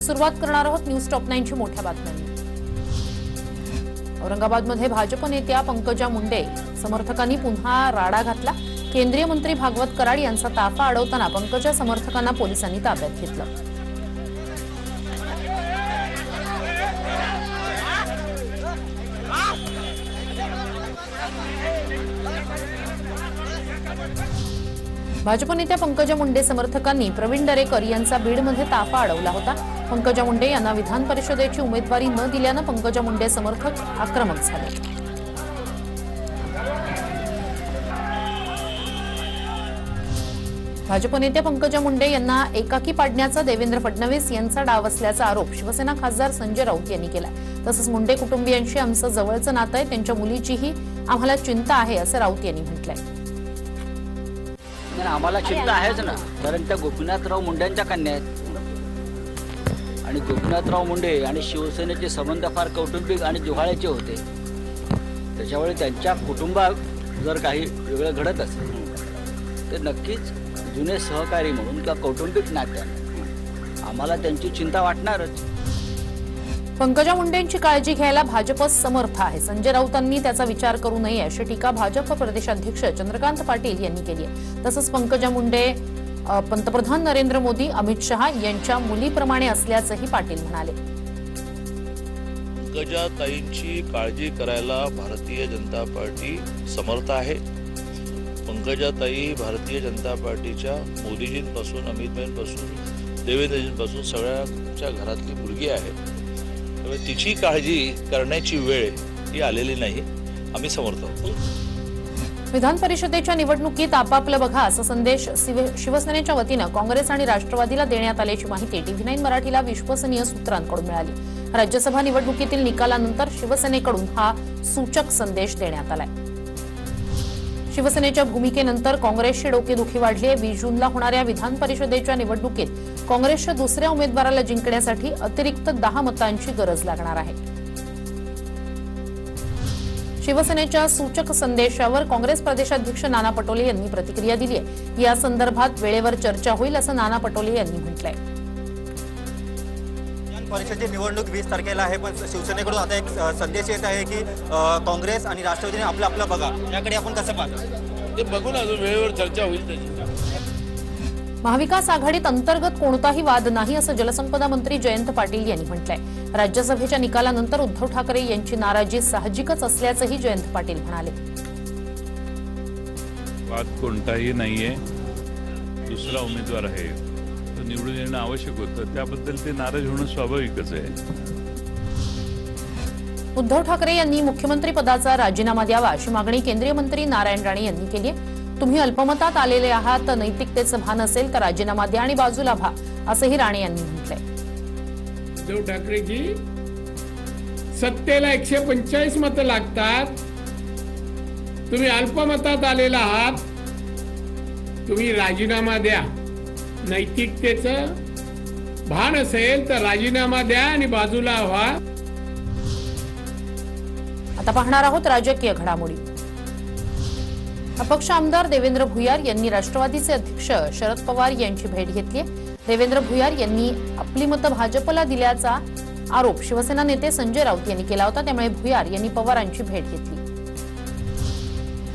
सुरुवात करणार आहोत न्यूज टॉप 9 ची मोठ्या बातम्यांनी। औरंगाबादमध्ये भाजप नेत्या पंकजा मुंडे समर्थकांनी पुन्हा राडा घातला। केंद्रीय मंत्री भागवत कराड यांचा ताफा अडवताना पंकजा समर्थकांना पोलिसांनी ताब्यात घेतलं। भाजप नेत्या पंकजा मुंडे समर्थकांनी प्रवीण दरेकर यांचा बीडमध्ये ताफा अडवला होता। पंकजा मुंडे यांना विधान परिषदेची उमेदवारी न दिल्यानं पंकजा मुंडे समर्थक आक्रमक झाले। भाजप नेत्या पंकजा मुंडे यांना एकाकी पाडण्याचा देवेंद्र फडणवीस यांचा डाव असल्याचा आरोप शिवसेना खासदार संजय राऊत यांनी केला। तसंच मुंडे कुटुंबियांशी आमचं जवळचं नातं आहे, त्यांच्या मुलीचीही आम्हाला चिंता आहे असं राऊत यांनी म्हटलंय। आम्हाला चिंता आहेच ना, कारण त्या गोपीनाथराव मुंडेंच्या कन्या आहेत आणि गोपीनाथराव मुंडे आणि शिवसेनेचे संबंध फार कौटुंबिक आणि जिव्हाळ्याचे होते। त्याच्यामुळे त्यांच्या कुटुंबात जर काही वेगळं घडत असेल तर नक्कीच जुने सहकारी म्हणून किंवा कौटुंबिक नात्याने आम्हाला त्यांची चिंता वाटणारच। पंकजा मुंडेंची काळजी घ्यायला भाजप समर्थ आहे। संजय राऊतांनी त्याचा विचार करू नये अशी टीका भाजप प्रदेशाध्यक्ष चंद्रकांत पाटील यांनी केली आहे। तसंच पंकजा मुंडे पंतप्रधान नरेंद्र मोदी अमित शहा यांच्या मुलीप्रमाणे असल्याचंही पाटील म्हणाले। पंकजाताईंची काळजी करायला भारतीय जनता पार्टी समर्थ आहे। पंकजाताई भारतीय जनता पार्टीच्या मोदीजींपासून अमितभाईंपासून देवेंद्रजींपासून सगळ्यांच्या घरातली मुलगी आहे। तिची काळजी करण्याची वेळ ही आलेली नाही, आम्ही समर्थ आहोत। विधान परिषदेच्या निवडणुकीत आपापलं बघा असा संदेश शिवसेनेच्या वतीनं काँग्रेस आणि राष्ट्रवादीला देण्यात आल्याची माहिती TV9 मराठीला विश्वसनीय सूत्रांकडून मिळाली। राज्यसभा निवडणुकीतील निकालानंतर शिवसेनेकडून हा सूचक संदेश देण्यात आलाय। शिवसेनेच्या भूमिकेनंतर काँग्रेसची डोकेदुखी वाढली आहे। 20 जूनला होणाऱ्या विधान परिषदेच्या निवडणुकीत काँग्रेसच्या दुसऱ्या उमेदवाराला जिंकण्यासाठी अतिरिक्त 10 मतांची गरज लागणार आहे। शिवसेनेच्या सूचक संदेशावर काँग्रेस प्रदेशाध्यक्ष नाना पटोले यांनी प्रतिक्रिया दिली आहे। या संदर्भात वेळेवर चर्चा होईल असं नाना पटोले यांनी म्हटलंय। परिषदेची निवडणूक 20 तारखेला आहे, पण शिवसेनेकडून आता एक संदेश येत आहे की काँग्रेस आणि राष्ट्रवादीने आपलं आपलं बघा, याकडे आपण कसं पाहतो ते बघून अजून वेळेवर चर्चा होईल त्याची। महाविकास आघाडीत अंतर्गत कोणताही वाद नाही असं जलसंपदा मंत्री जयंत पाटील यांनी म्हटलंय। राज्यसभेच्या निकालानंतर उद्धव ठाकरे यांची नाराजी साहजिकच असल्याचंही जयंत पाटील म्हणाले। वाद कोणताही नाहीये, दुसरा उमेदवार आहे तो निवडून येणं आवश्यक होतं, त्याबद्दल ते नाराज होणं स्वाभाविकच आहे। उद्धव ठाकरे यांनी मुख्यमंत्री पदाचा राजीनामा द्यावा अशी मागणी केंद्रीय मंत्री नारायण राणे यांनी केली आहे। तुम्ही अल्पमतात आलेले आहात, नैतिकतेचं भान असेल तर राजीनामा द्या आणि बाजूला व्हा असंही राणे यांनी म्हटलंय। उद्धव ठाकरेजी, सत्तेला 145 मतं लागतात, तुम्ही अल्पमतात आलेला आहात, तुम्ही राजीनामा द्या, नैतिकतेचं भान असेल तर राजीनामा द्या आणि बाजूला व्हा। आता पाहणार आहोत राजकीय घडामोडी। अपक्ष आमदार देवेंद्र भुयार यांनी राष्ट्रवादीचे अध्यक्ष शरद पवार यांची भेट घेतली आहे। देवेंद्र भुयार यांनी आपली मतं भाजपला दिल्याचा आरोप शिवसेना नेते संजय राऊत यांनी केला होता, त्यामुळे भुयार यांनी पवारांची भेट घेतली।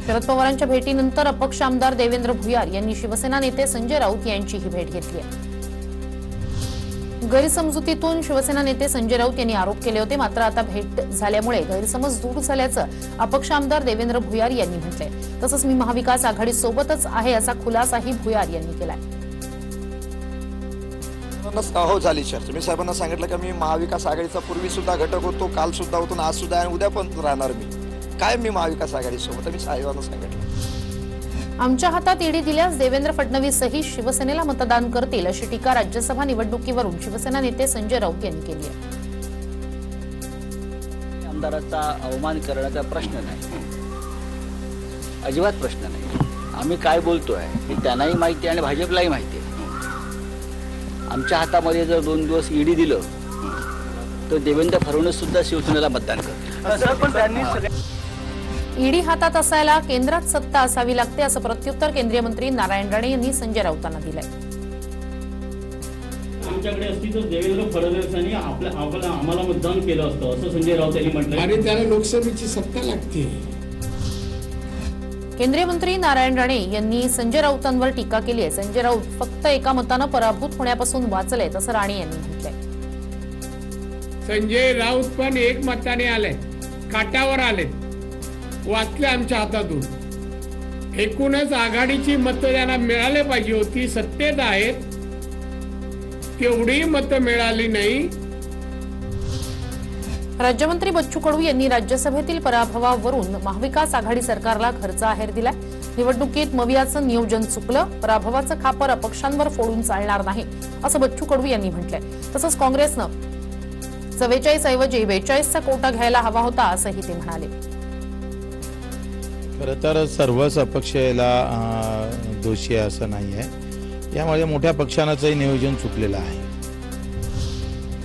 शरद पवारांच्या भेटीनंतर अपक्ष आमदार देवेंद्र भुयार यांनी शिवसेना नेते संजय राऊत यांचीही भेट घेतली आहे। गैरसमजुतीतून शिवसेना नेते संजय राऊत यांनी आरोप केले होते, मात्र आता भेट झाल्यामुळे गैरसमज दूर झाल्याचं अपक्ष आमदार देवेंद्र भुयार यांनी म्हटलंय। तसंच मी महाविकास आघाडी सोबतच आहे असा खुलासाही भुयार यांनी केलाय। हो, झाली चर्चा। मी साहेबांना सांगितलं की मी महाविकास आघाडीचा पूर्वी सुद्धा घटक होतो, काल सुद्धा होतो, आज सुद्धा आणि उद्या पण राहणार। मी काय मी महाविकास आघाडी सोबत, मी साहेबांना सांगितलं। आमच्या हातात ईडी दिल्यास देवेंद्र फडणवीसही शिवसेनेला मतदान करतील अशी टीका राज्यसभा निवडणुकीवरून शिवसेना नेते संजय राऊत यांनी केली आहे। आमदाराचा अवमान करण्याचा प्रश्न नाही, अजिबात प्रश्न नाही। आम्ही काय बोलतोय हे त्यांनाही माहिती आहे आणि भाजपलाही माहिती आहे। आमच्या हातामध्ये जर 2 दिवस ईडी दिलं तर देवेंद्र फडणवीस सुद्धा शिवसेनेला मतदान करतील। ईडी हातात असायला केंद्रात सत्ता असावी लागते असं प्रत्युत्तर केंद्रीय मंत्री नारायण राणे यांनी संजय राऊतांना दिलंय। आमच्याकडे असती तर देवेंद्र फडणवीसांनी आम्हाला मतदान केलं असतं असं संजय राऊत यांनी म्हटलं. आणि त्याला लोकसभेची सत्ता लागते. केंद्रीय मंत्री नारायण राणे यांनी संजय राऊतांवर टीका केली आहे. संजय राऊत फक्त एका मतानं पराभूत होण्यापासून वाचले असं राणे यांनी म्हटलंय. संजय राऊत पण एक मताने आले, काटावर आले, वाचले आमच्या हातातून. एकूणच आघाडीची मतं ज्यांना मिळाले पाहिजे होती, सत्तेत आहेत, तेवढी मतं मिळाली नाही. राज्यमंत्री बच्चू कडू यांनी राज्यसभेतील पराभवावरून महाविकास आघाडी सरकारला घरचा आहेर दिलाय. निवडणुकीत मवियाचं नियोजन चुकलं, पराभवाचं खापर अपक्षांवर फोडून चालणार नाही असं बच्चू कडू यांनी म्हटलंय. तसंच काँग्रेसनं 44 ऐवजी 42चा कोटा घ्यायला हवा होता असंही ते म्हणाले. खरं तर सर्वच अपक्ष याला दोषी आहे असं नाही आहे. यामध्ये मोठ्या पक्षांचंही नियोजन चुकलेलं आहे.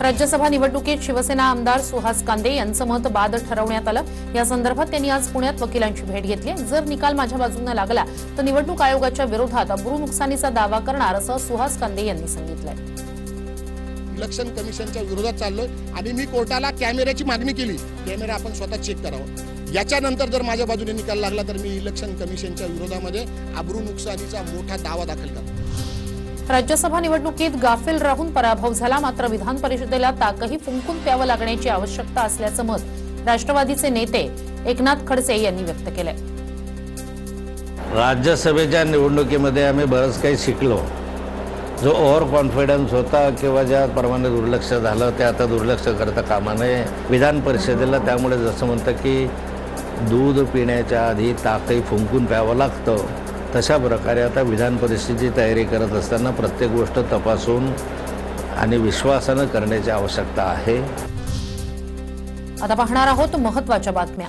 राज्यसभा निवडणुकीत शिवसेना आमदार सुहास कांदे यांचं मत बाद ठरवण्यात आलं. या संदर्भात त्यांनी आज पुण्यात वकिलांची भेट घेतली. जर निकाल माझ्या बाजूने लागला तर निवडणूक आयोगाच्या विरोधात अब्रू नुकसानीचा दावा करणार असं सुहास कांदे यांनी सांगितलंय. इलेक्शन कमिशनच्या विरोधात चाललोय आणि मी कोर्टाला कॅमेऱ्याची मागणी केली. कॅमेरा आपण स्वतः चेक करावा. याच्यानंतर जर माझ्या बाजूने निकाल लागला तर मी इलेक्शन कमिशनच्या विरोधामध्ये अब्रू नुकसानीचा मोठा दावा दाखल करतो. राज्यसभा निवडणुकीत गाफील राहून पराभव झाला, मात्र विधान परिषदेला ताकही फुंकून प्यावं लागण्याची आवश्यकता असल्याचं मत राष्ट्रवादीचे नेते एकनाथ खडसे यांनी व्यक्त केलंय. राज्यसभेच्या निवडणुकीमध्ये आम्ही बरंच काही शिकलो. जो ओव्हर कॉन्फिडन्स होता किंवा ज्या प्रमाणे दुर्लक्ष झालं ते आता दुर्लक्ष करता कामा नये. विधान परिषदेला त्यामुळे जसं म्हणतं की दूध पिण्याच्या आधी ताकही फुंकून प्यावं लागतं, तशा प्रकारे आता विधान परिषदेची तयारी करत असताना प्रत्येक गोष्ट तपासून आणि विश्वासानं करण्याची आवश्यकता आहे. आता पाहणार आहोत महत्त्वाच्या बातम्या.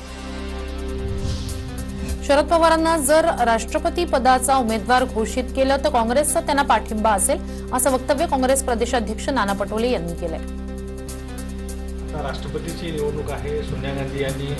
शरद पवारांना जर राष्ट्रपती पदाचा उमेदवार घोषित केलं तर काँग्रेसचा त्यांना पाठिंबा असेल असं वक्तव्य काँग्रेस प्रदेशाध्यक्ष नाना पटोले यांनी केलंय. राष्ट्रपतीची निवडणूक आहे. सोनिया गांधी यांनी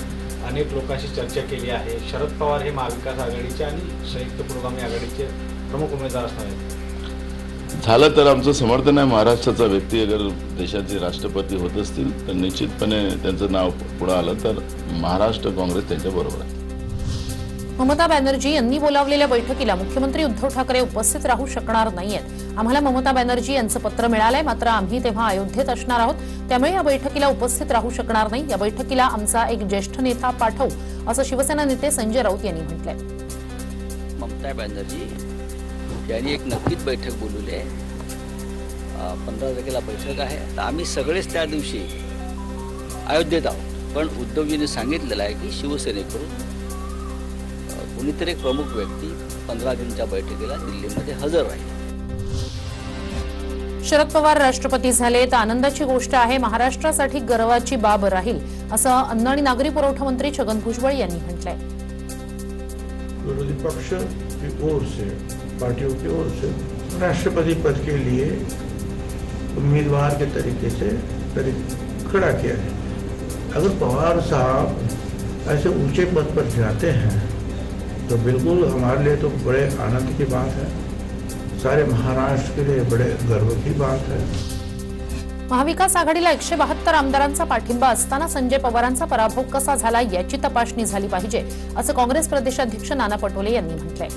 अनेक लोकांशी चर्चा केली आहे. शरद पवार हे महाविकास आघाडीचे आणि संयुक्त पुरोगामी आघाडीचे प्रमुख उमेदवार असणार आहेत. झालं तर आमचं समर्थन आहे. महाराष्ट्राचा व्यक्ती अगर देशाचे राष्ट्रपती होत असतील तर निश्चितपणे त्यांचं नाव पुढे आलं तर महाराष्ट्र काँग्रेस त्यांच्याबरोबर आहे. ममता बॅनर्जी यांनी बोलावलेल्या बैठकीला मुख्यमंत्री उद्धव ठाकरे उपस्थित राहू शकणार नाहीयेत. आम्हाला ममता बॅनर्जी यांचं पत्र मिळालंय, मात्र आम्ही तेव्हा अयोध्येत असणार आहोत, त्यामुळे या बैठकीला उपस्थित राहू शकणार नाही. या बैठकीला आमचा एक ज्येष्ठ नेता पाठवू असं शिवसेना नेते संजय राऊत यांनी म्हटलंय. ममता बॅनर्जी यांनी एक नक्कीच बैठक बोलवली आहे. 15 तारखेला बैठक आहे. तर आम्ही सगळेच त्या दिवशी अयोध्येत आहोत. पण उद्धवजींनी सांगितलेलं आहे की शिवसेनेकडून कुणीतरी एक प्रमुख व्यक्ती 15 जूनच्या बैठकीला दिल्लीमध्ये हजर राहील. शरद पवार राष्ट्रपती झाले तर आनंदाची गोष्ट आहे, महाराष्ट्रासाठी गर्वाची बाब राहील असं अन्न आणि नागरी पुरवठा मंत्री छगन भुजबळ यांनी म्हटलंय. विरोधी पक्ष की ओर से, पार्टियों की ओर से राष्ट्रपति पद के लिए उम्मीदवार के तरीके से खड़ा किया है. अगर पवार साहब ऐसे ऊंचे पद पर जाते हैं तो बिल्कुल हमारे लिए तो बड़े आनंद की बात है. सारे महाराष्ट्र के लिए बड़े गर्व की बात है. महाविकास आघाडीला 172 आमदारांचा पाठिंबा असताना संजय पवारांचा पराभव कसा झाला याची तपासणी झाली पाहिजे असं काँग्रेस प्रदेशाध्यक्ष नाना पटोले यांनी म्हटलंय.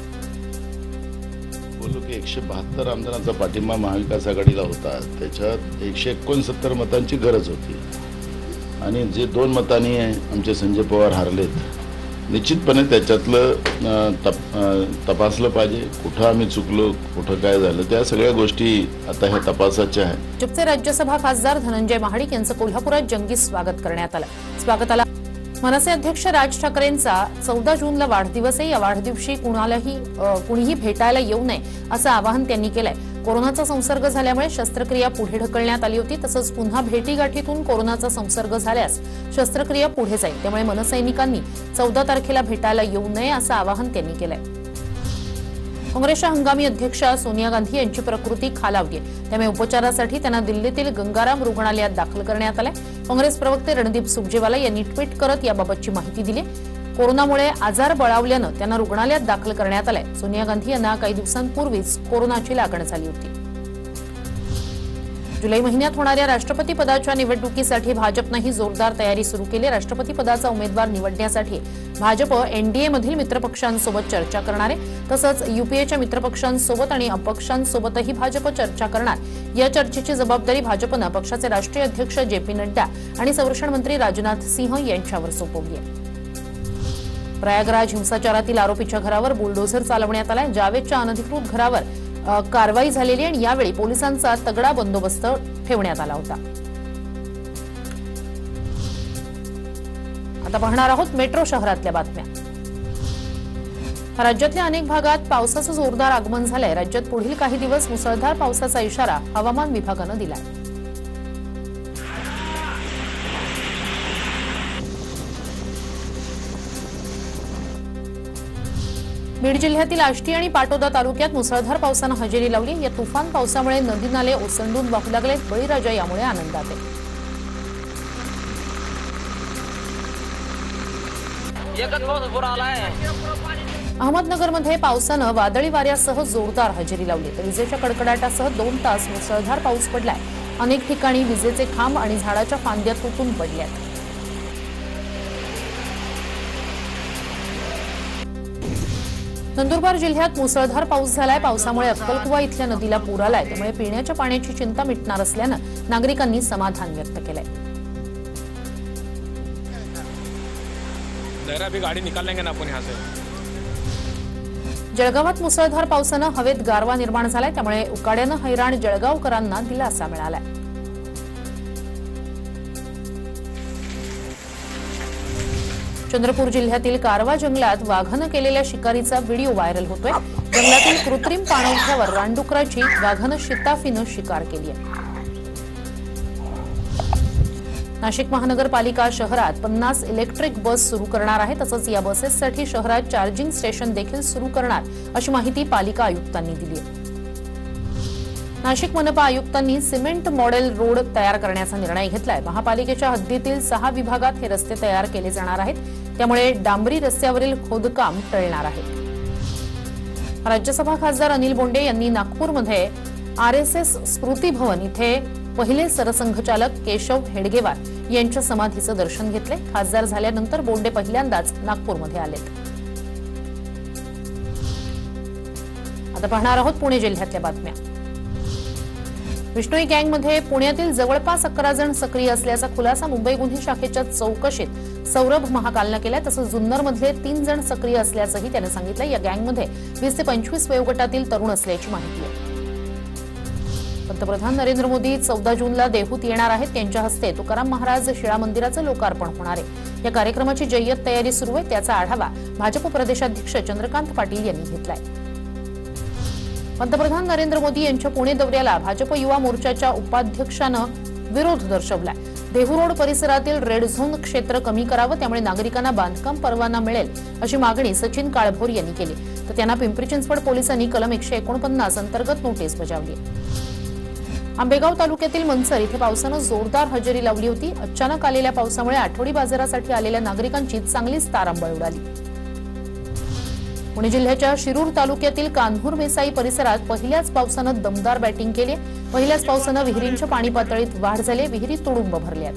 बोललो की 172 आमदारांचा पाठिंबा महाविकास आघाडीला होता. त्याच्यात 169 मतांची गरज होती आणि जे 2 मतांनी आमचे संजय पवार हारलेत, निश्चितपणे त्याच्यातलं तपासलं पाहिजे. कुठं आम्ही चुकलो, कुठं काय झालं, त्या सगळ्या गोष्टी आता ह्या तपासाच्या आहेत. भाजपचे राज्यसभा खासदार धनंजय महाडिक यांचं कोल्हापुरात जंगी स्वागत करण्यात आलं. स्वागताला मनसे अध्यक्ष राज ठाकरेंचा 14 जूनला वाढदिवस आहे. या वाढदिवशी कुणीही भेटायला येऊ नये असं आवाहन त्यांनी केलंय. कोरोनाचा संसर्ग झाल्यामुळे शस्त्रक्रिया पुढे ढकलण्यात आली होती. तसंच पुन्हा भेटीगाठीतून कोरोनाचा संसर्ग झाल्यास शस्त्रक्रिया पुढे जाईल. त्यामुळे मनसैनिकांनी 14 तारखेला भेटायला येऊ नये असं आवाहन त्यांनी केलंय. काँग्रेसच्या हंगामी अध्यक्षा सोनिया गांधी यांची प्रकृती खालावली आहे, त्यामुळे उपचारासाठी त्यांना दिल्लीतील गंगाराम रुग्णालयात दाखल करण्यात आलंय. काँग्रेस प्रवक्ते रणदीप सुरजेवाला यांनी ट्विट करत याबाबतची माहिती दिली. कोरोनामुळे आजार बळावल्यानं त्यांना रुग्णालयात दाखल करण्यात आलंय. सोनिया गांधी यांना काही दिवसांपूर्वीच कोरोनाची लागण झाली होती. जुलै महिन्यात होणाऱ्या राष्ट्रपती पदाच्या निवडणुकीसाठी भाजपनंही जोरदार तयारी सुरू केली. राष्ट्रपती पदाचा उमेदवार निवडण्यासाठी भाजप एनडीए मधील मित्रपक्षांसोबत चर्चा करणार आहे. तसंच युपीएच्या मित्रपक्षांसोबत आणि अपक्षांसोबतही भाजप चर्चा करणार. या चर्चेची जबाबदारी भाजपनं पक्षाचे राष्ट्रीय अध्यक्ष जे.पी. नड्डा आणि संरक्षण मंत्री राजनाथ सिंह यांच्यावर सोपवली आहे. प्रयागराज हिंसाचारातील आरोपीच्या घरावर बुलडोझर चालवण्यात आलाय. जावेदच्या अनधिकृत घरावर कारवाई झालेली आणि यावेळी पोलिसांचा तगडा बंदोबस्त ठेवण्यात आला होता. आता पाहणार आहोत मेट्रो शहरातल्या बातम्या. राज्यातल्या अनेक भागात पावसाचं जोरदार आगमन झालंय. राज्यात पुढील काही दिवस मुसळधार पावसाचा इशारा हवामान विभागानं दिलाय. बीड जिल्ह्यातील आष्टी आणि पाटोदा तालुक्यात मुसळधार पावसानं हजेरी लावली. या तुफान पावसामुळे नदी नाले ओसंडून वाहू लागले. बळीराजा यामुळे आनंदात आहे. अहमदनगरमध्ये पावसानं वादळी वाऱ्यासह जोरदार हजेरी लावली. तर विजेच्या कडकडाटासह 2 तास मुसळधार पाऊस पडलाय. अनेक ठिकाणी विजेचे खांब आणि झाडाच्या फांद्या तुटून पडल्यात. नंदुरबार जिल्ह्यात मुसळधार पाऊस झालाय. पावसामुळे अक्कलकुवा इथल्या नदीला पूर आलाय. त्यामुळे पिण्याच्या पाण्याची चिंता मिटणार असल्यानं नागरिकांनी समाधान व्यक्त केलंय. गाडी निकालेंगे ना आपण यहाँ से. जळगावात मुसळधार पावसानं हवेत गारवा निर्माण झालाय. त्यामुळे उकाड्यानं हैराण जळगावकरांना दिलासा मिळालाय. चंद्रपूर जिल्ह्यातील कारवा जंगलात वाघानं केलेल्या शिकारीचा व्हिडिओ व्हायरल होतोय. जंगलातील कृत्रिम पाणवठ्यावर रानडुकराची वाघानं शिताफीनं शिकार केली आहे. नाशिक महानगरपालिका शहरात 50 इलेक्ट्रिक बस सुरू करणार आहे. तसंच या बसेससाठी शहरात चार्जिंग स्टेशन देखील सुरू करणार अशी माहिती पालिका आयुक्तांनी दिली आहे. नाशिक मनपा आयुक्तांनी सिमेंट मॉडेल रोड तयार करण्याचा निर्णय घेतलाय. महापालिकेच्या हद्दीतील 6 विभागात हे रस्ते तयार केले जाणार आहेत. त्यामुळे डांबरी रस्त्यावरील खोदकाम टळणार आहे. राज्यसभा खासदार अनिल बोंडे यांनी नागपूरमध्ये आरएसएस स्मृती भवन इथे पहिले सरसंघचालक केशव हेडगेवार यांच्या समाधीचं दर्शन घेतले. खासदार झाल्यानंतर बोंडे पहिल्यांदाच नागपूरमध्ये आलेत. आता पाहणार आहोत पुणे जिल्ह्यातल्या बातम्या. विष्णोई गँगमध्ये पुण्यातील जवळपास 11 जण सक्रिय असल्याचा खुलासा मुंबई गुन्हे शाखेच्या चौकशीत सौरभ महाकालनं केलाय. तसंच जुन्नरमधले 3 जण सक्रिय असल्याचंही त्यानं सांगितलं. या गँगमध्ये 20 ते 25 वयोगटातील तरुण असल्याची माहिती आहे. पंतप्रधान नरेंद्र मोदी 14 जूनला देहूत येणार आहेत. त्यांच्या हस्ते तुकाराम महाराज शिळा मंदिराचं लोकार्पण होणार आहे. या कार्यक्रमाची जय्यत तयारी सुरू आहे. त्याचा आढावा भाजप प्रदेशाध्यक्ष चंद्रकांत पाटील यांनी घेतलाय. पंतप्रधान नरेंद्र मोदी यांच्या पुणे दौऱ्याला भाजप युवा मोर्चाच्या उपाध्यक्षानं विरोध दर्शवलाय. देहू रोड परिसरातील रेड झोन क्षेत्र कमी करावं, त्यामुळे नागरिकांना बांधकाम परवाना मिळेल अशी मागणी सचिन काळभोर यांनी केली. तर त्यांना पिंपरी चिंचवड पोलिसांनी कलम 149 अंतर्गत नोटीस बजावली. आंबेगाव तालुक्यातील मनसर इथे पावसानं जोरदार हजेरी लावली होती. अचानक आलेल्या पावसामुळे आठवडी बाजारासाठी आलेल्या नागरिकांची चांगलीच तारांबळ उडाली. पुणे जिल्ह्याच्या शिरूर तालुक्यातील कान्हूर मेसाई परिसरात पहिल्याच पावसानं दमदार बॅटिंग केली. पहिल्याच पावसानं विहिरींच्या पाणी पातळीत वाढ झाली. विहिरी तुडुंब भरल्यात.